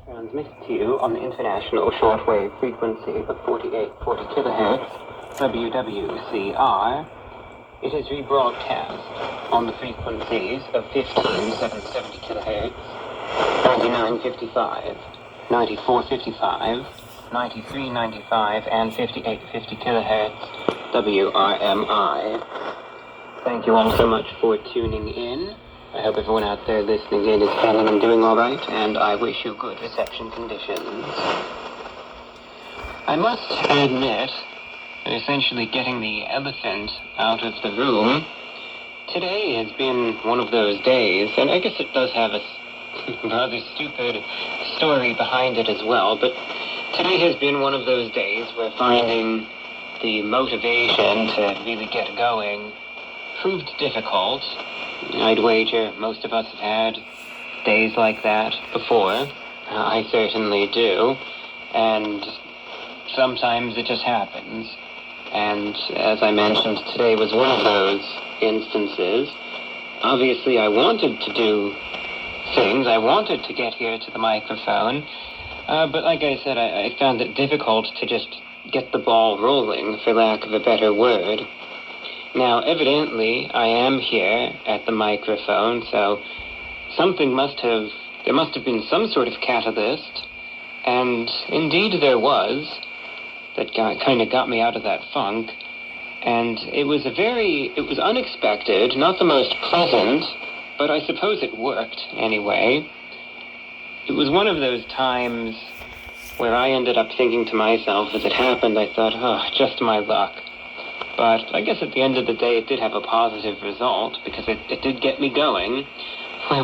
Transmitted to you on the international shortwave frequency of 4840 kilohertz, Wwcr. It is rebroadcast on the frequencies of 15770 kilohertz, 9955, 9455, 9395, and 5850 kilohertz, WRMI. Thank you all so much for tuning in. I hope everyone out there listening in is feeling and doing all right, and I wish you good reception conditions. I must admit that essentially getting the elephant out of the room, today has been one of those days, and I guess it does have a rather stupid story behind it as well, but today has been one of those days where finding the motivation to really get going proved difficult. I'd wager most of us have had days like that before. I certainly do. And sometimes it just happens. And as I mentioned, today was one of those instances. Obviously, I wanted to do things. I wanted to get here to the microphone. But like I said, I found it difficult to just get the ball rolling, for lack of a better word. Now, evidently, I am here at the microphone, so there must have been some sort of catalyst, and indeed there was, that kind of got me out of that funk, and it was unexpected, not the most pleasant, but I suppose it worked anyway. It was one of those times where I ended up thinking to myself, as it happened, I thought, oh, just my luck. But I guess at the end of the day, it did have a positive result, because it did get me going,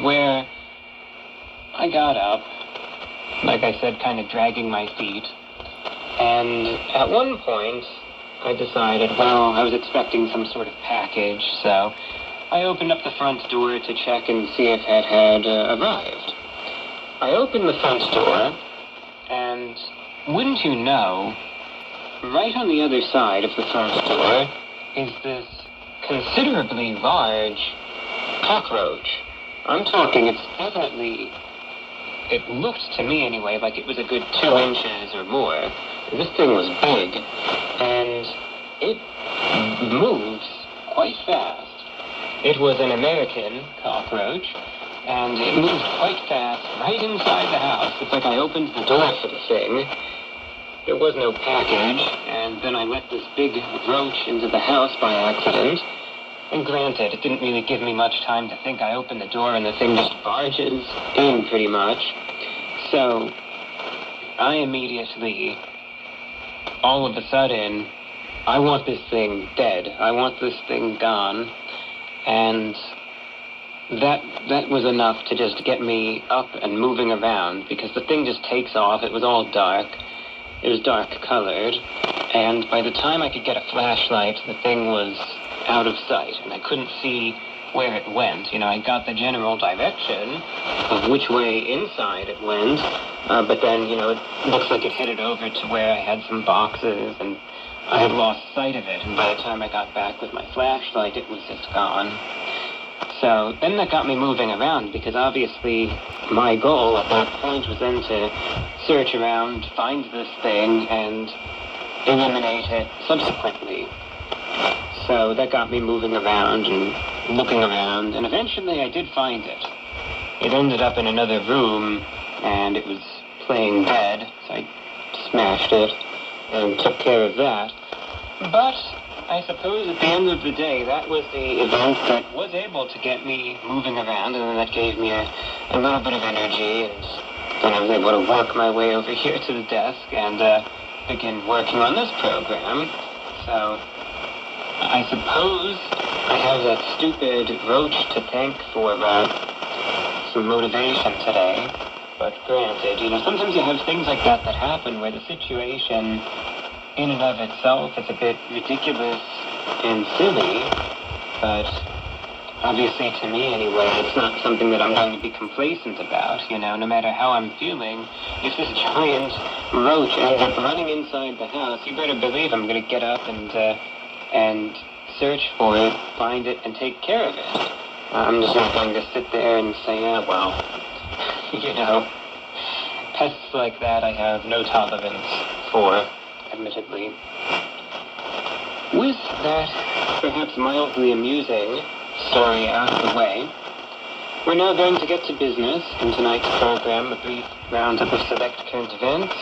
where I got up, like I said, kind of dragging my feet, and at one point, I decided, well, I was expecting some sort of package, so I opened up the front door to check and see if it had arrived. I opened the front door, and wouldn't you know, right on the other side of the front door is this considerably large cockroach. I'm talking, it looked to me anyway like it was a good 2 inches or more. This thing was big, and it moves quite fast. It was an American cockroach, and it moved quite fast right inside the house. It's like I opened the door for the thing. There was no package, and then I let this big roach into the house by accident. And granted, it didn't really give me much time to think. I opened the door and the thing just barges in pretty much. So I immediately, all of a sudden, I want this thing dead. I want this thing gone. And that was enough to just get me up and moving around, because the thing just takes off. It was all dark. It was dark-colored, and by the time I could get a flashlight, the thing was out of sight, and I couldn't see where it went. You know, I got the general direction of which way inside it went, but then, you know, it looks like it headed over to where I had some boxes, and I had lost sight of it, and by the time I got back with my flashlight, it was just gone. So then that got me moving around, because obviously my goal at that point was then to search around, find this thing, and eliminate it subsequently. So that got me moving around and looking around, and eventually I did find it. It ended up in another room, and it was playing dead, so I smashed it and took care of that. But I suppose at the end of the day, that was the event that was able to get me moving around, and then that gave me a little bit of energy, and then I was able to work my way over here to the desk and begin working on this program. So I suppose I have that stupid roach to thank for some motivation today. But granted, you know, sometimes you have things like that happen where the situation in and of itself is a bit ridiculous and silly, but obviously to me anyway, it's not something that I'm going to be complacent about, you know, no matter how I'm feeling. If this giant roach ends up running inside the house, you better believe I'm going to get up and search for it, find it, and take care of it. I'm just not going to sit there and say, well, you know, Pests like that I have no tolerance for, admittedly. With that perhaps mildly amusing story out of the way, we're now going to get to business. In tonight's program, a brief roundup of select current events,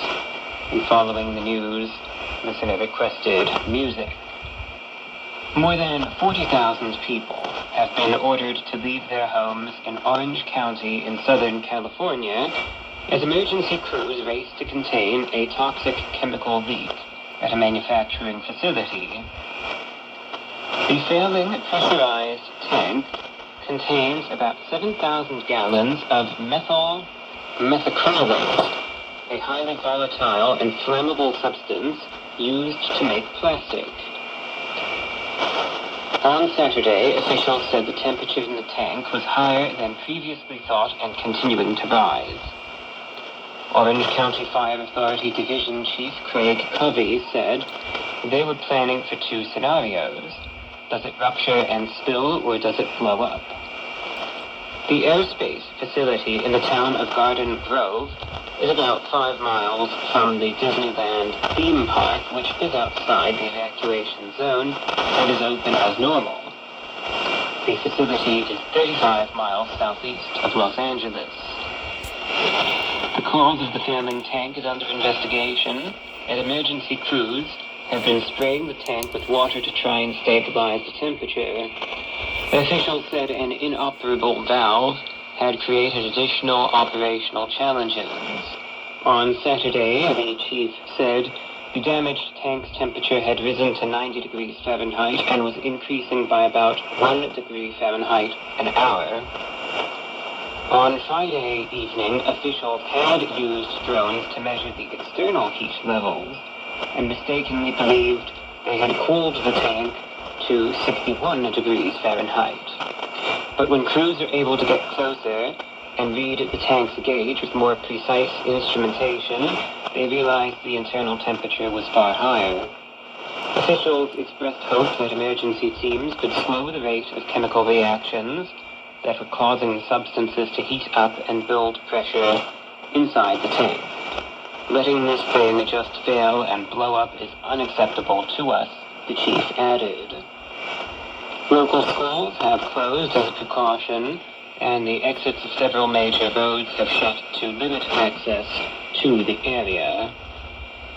and following the news, listener requested music. More than 40,000 people have been ordered to leave their homes in Orange County in Southern California as emergency crews race to contain a toxic chemical leak at a manufacturing facility. The failing pressurized tank contains about 7,000 gallons of methacrylate, a highly volatile and flammable substance used to make plastic. On Saturday, officials said the temperature in the tank was higher than previously thought and continuing to rise. Orange County Fire Authority Division Chief Craig Covey said they were planning for two scenarios. Does it rupture and spill, or does it blow up? The aerospace facility in the town of Garden Grove is about 5 miles from the Disneyland theme park, which is outside the evacuation zone and is open as normal. The facility is 35 miles southeast of Los Angeles. The cause of the failing tank is under investigation, and emergency crews have been spraying the tank with water to try and stabilize the temperature. Officials said an inoperable valve had created additional operational challenges. On Saturday, the chief said the damaged tank's temperature had risen to 90 degrees Fahrenheit and was increasing by about 1 degree Fahrenheit an hour. On Friday evening, officials had used drones to measure the external heat levels and mistakenly believed they had cooled the tank to 61 degrees Fahrenheit. But when crews are able to get closer and read the tank's gauge with more precise instrumentation, they realized the internal temperature was far higher. Officials expressed hope that emergency teams could slow the rate of chemical reactions that were causing the substances to heat up and build pressure inside the tank. Letting this thing just fail and blow up is unacceptable to us, the chief added. Local schools have closed as a precaution, and the exits of several major roads have shut to limit access to the area.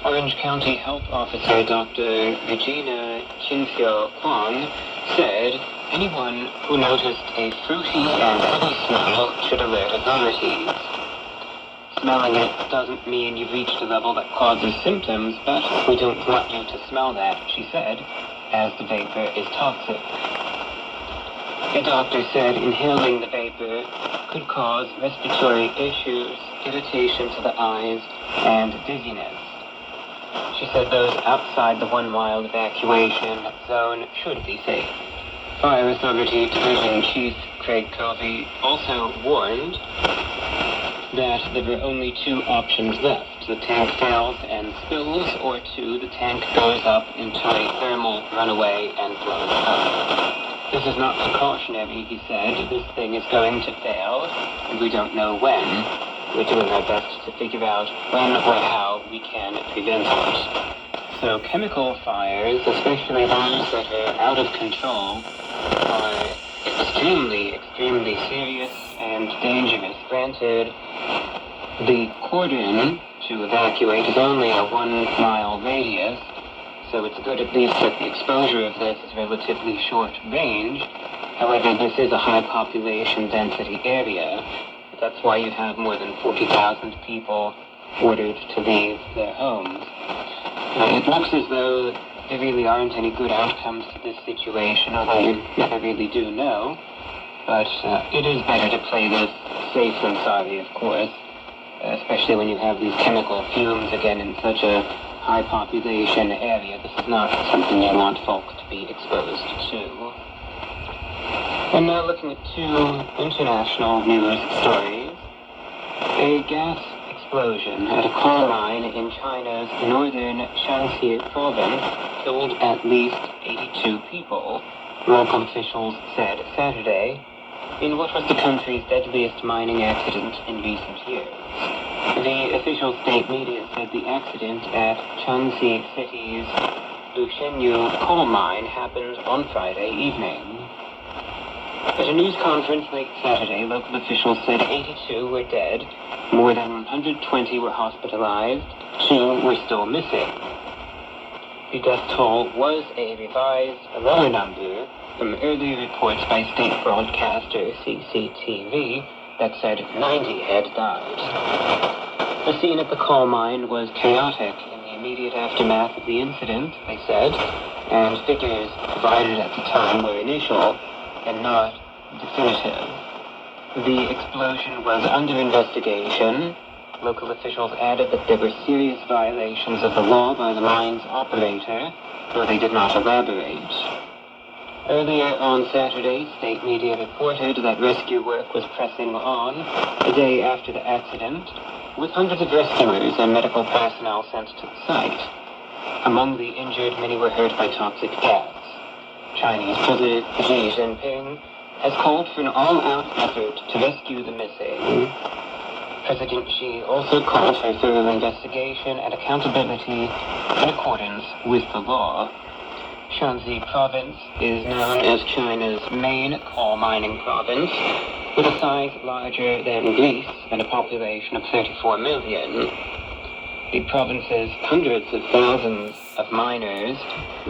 Orange County Health Officer Dr. Regina Chinfio Kwong said anyone who noticed a fruity and heavy smell should alert authorities. Smelling it doesn't mean you've reached a level that causes symptoms, but we don't want you to smell that, she said, as the vapor is toxic. A doctor said inhaling the vapor could cause respiratory issues, irritation to the eyes, and dizziness. She said those outside the 1 mile evacuation zone should be safe. Fire Authority Division Chief Craig Covey also warned that there were only 2 options left. The tank fails and spills, or 2, the tank goes up into a thermal runaway and blows up. This is not precautionary, he said. This thing is going to fail, and we don't know when. We're doing our best to figure out when or how we can prevent it. So chemical fires, especially those that are out of control, are extremely, extremely serious and dangerous. Granted, the cordon to evacuate is only a 1 mile radius, so it's good at least that the exposure of this is relatively short range. However, this is a high population density area. That's why you have more than 40,000 people ordered to leave their homes. It looks as though there really aren't any good outcomes to this situation, although you never really do know. But it is better to play this safe than sorry, of course, especially when you have these chemical fumes again in such a high population area. This is not something you want folk to be exposed to. And now looking at 2 international news stories. A gas explosion at a coal mine in China's northern Shanxi province killed at least 82 people, local officials said Saturday, in what was the country's deadliest mining accident in recent years. The official state media said the accident at Changxi City's Lushenyu coal mine happened on Friday evening. At a news conference late Saturday, local officials said 82 were dead, more than 120 were hospitalized, 2 were still missing. The death toll was a revised lower number from earlier reports by state broadcaster CCTV that said 90 had died. The scene at the coal mine was chaotic in the immediate aftermath of the incident, they said, and figures provided at the time were initial and not definitive. The explosion was under investigation. Local officials added that there were serious violations of the law by the mine's operator, though they did not elaborate. Earlier on Saturday, state media reported that rescue work was pressing on a day after the accident, with hundreds of rescuers and medical personnel sent to the site. Among the injured, many were hurt by toxic gas. Chinese President Xi Jinping has called for an all-out effort to rescue the missing. President Xi also called for thorough investigation and accountability in accordance with the law. Shanxi Province is known as China's main coal mining province, with a size larger than Greece and a population of 34 million. The province's hundreds of thousands of miners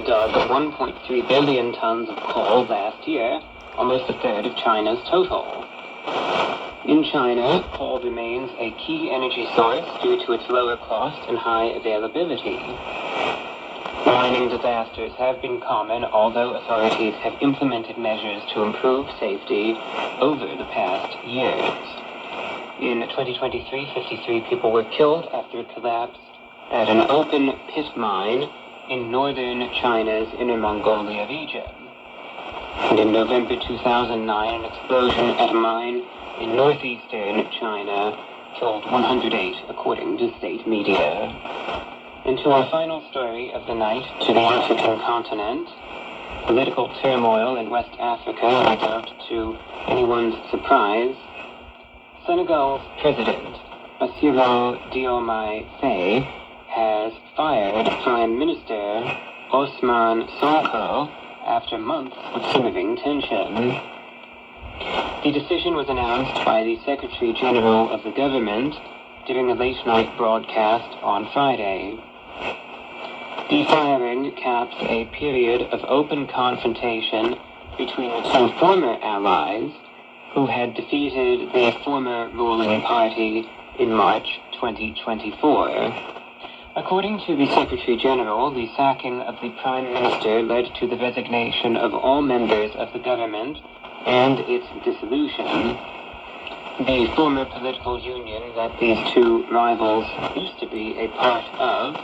dug 1.3 billion tons of coal last year, almost a third of China's total. In China, coal remains a key energy source due to its lower cost and high availability. Mining disasters have been common, although authorities have implemented measures to improve safety over the past years. In 2023, 53 people were killed after it collapsed at an open pit mine in northern China's Inner Mongolia region. And in November 2009, an explosion at a mine in northeastern China killed 108, according to state media. And to our final story of the night, to the African continent. Political turmoil in West Africa, I doubt to anyone's surprise. Senegal's president, Bassirou Diomaye Faye, has fired Prime Minister Ousmane Sonko after months of simmering tension. The decision was announced by the Secretary General of the government during a late-night broadcast on Friday. The firing caps a period of open confrontation between the two former allies who had defeated their former ruling party in March 2024. According to the Secretary General, the sacking of the Prime Minister led to the resignation of all members of the government and its dissolution. The former political union that these two rivals used to be a part of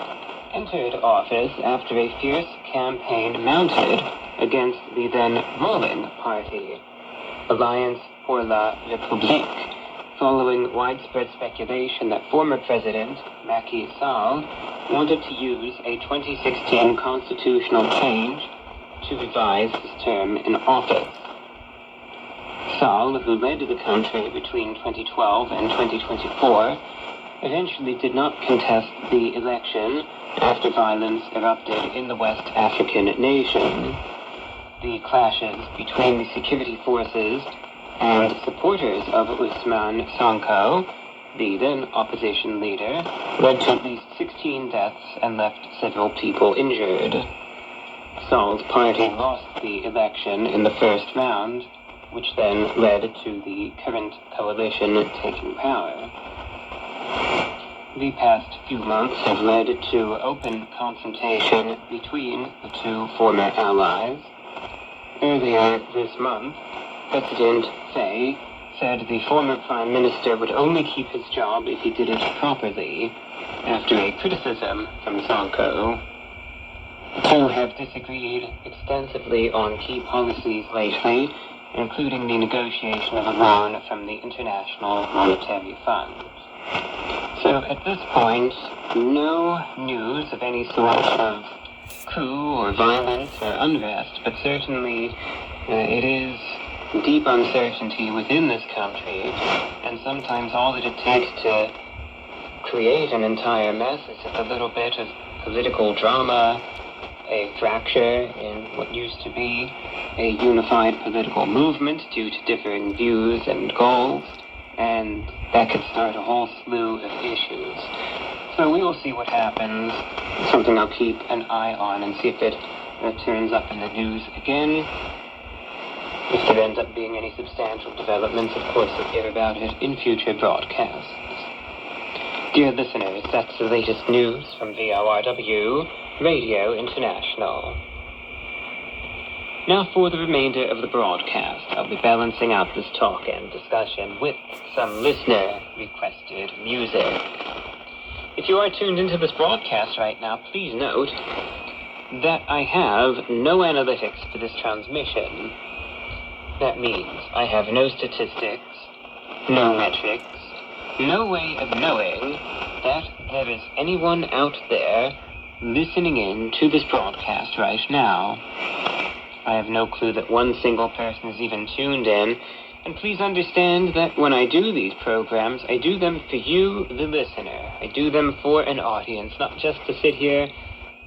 entered office after a fierce campaign mounted against the then ruling party, Alliance pour la République, following widespread speculation that former President Macky Sall wanted to use a 2016 constitutional change to revise his term in office. Sall, who led the country between 2012 and 2024, eventually did not contest the election after violence erupted in the West African nation. The clashes between the security forces and supporters of Ousmane Sonko, the then opposition leader, led to at least 16 deaths and left several people injured. Sall's party lost the election in the first round, which then led to the current coalition taking power. The past few months have led to open confrontation between the two former allies. Earlier this month, President Faye said the former Prime Minister would only keep his job if he did it properly, after a criticism from Sonko. The two have disagreed extensively on key policies lately, including the negotiation of a loan from the International Monetary Fund. So at this point, no news of any sort of coup or violence or unrest, but certainly it is deep uncertainty within this country, and sometimes all that it takes to create an entire mess. It's just a little bit of political drama, a fracture in what used to be a unified political movement due to differing views and goals, and that could start a whole slew of issues. So we will see what happens. It's something I'll keep an eye on and see if it turns up in the news again. If there ends up being any substantial developments, of course you'll hear about it in future broadcasts. Dear listeners, that's the latest news from VORW, Radio International. Now for the remainder of the broadcast, I'll be balancing out this talk and discussion with some listener-requested music. If you are tuned into this broadcast right now, please note that I have no analytics for this transmission. That means I have no statistics, no metrics, no way of knowing that there is anyone out there listening in to this broadcast right now. I have no clue that one single person is even tuned in, and please understand that when I do these programs, I do them for you, the listener. I do them for an audience, not just to sit here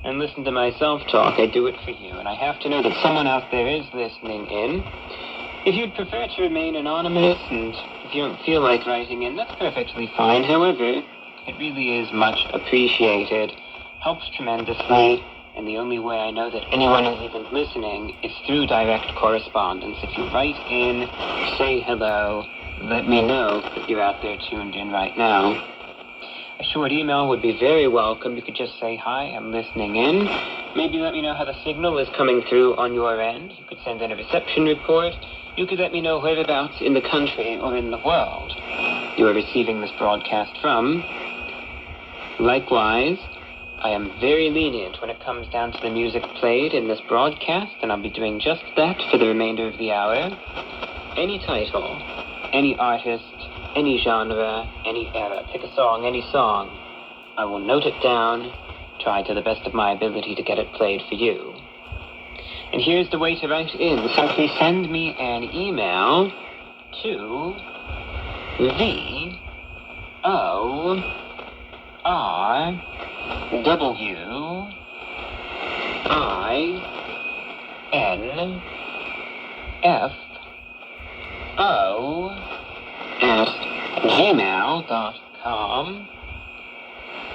and listen to myself talk. I do it for you, and I have to know that someone out there is listening in. If you'd prefer to remain anonymous, and if you don't feel like writing in, that's perfectly fine. However, it really is much appreciated, helps tremendously, and the only way I know that anyone is even listening is through direct correspondence. If you write in, say hello, let me know that you're out there tuned in right now. A short email would be very welcome. You could just say, hi, I'm listening in. Maybe let me know how the signal is coming through on your end. You could send in a reception report. You could let me know whereabouts in the country or in the world you are receiving this broadcast from. Likewise, I am very lenient when it comes down to the music played in this broadcast, and I'll be doing just that for the remainder of the hour. Any title, any artist, any genre, any era. Pick a song, any song. I will note it down, try to the best of my ability to get it played for you. And here's the way to write in. Simply send me an email to VORWINFO@gmail.com.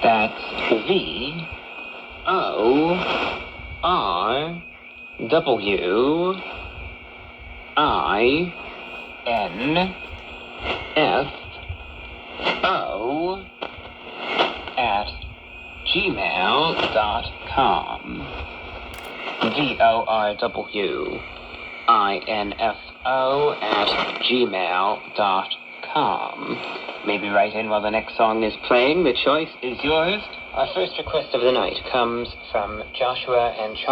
That's VORWINFO@gmail.com. VORWINFO@gmail.com. Maybe write in while the next song is playing. The choice is yours. Our first request of the night comes from Joshua and Charles.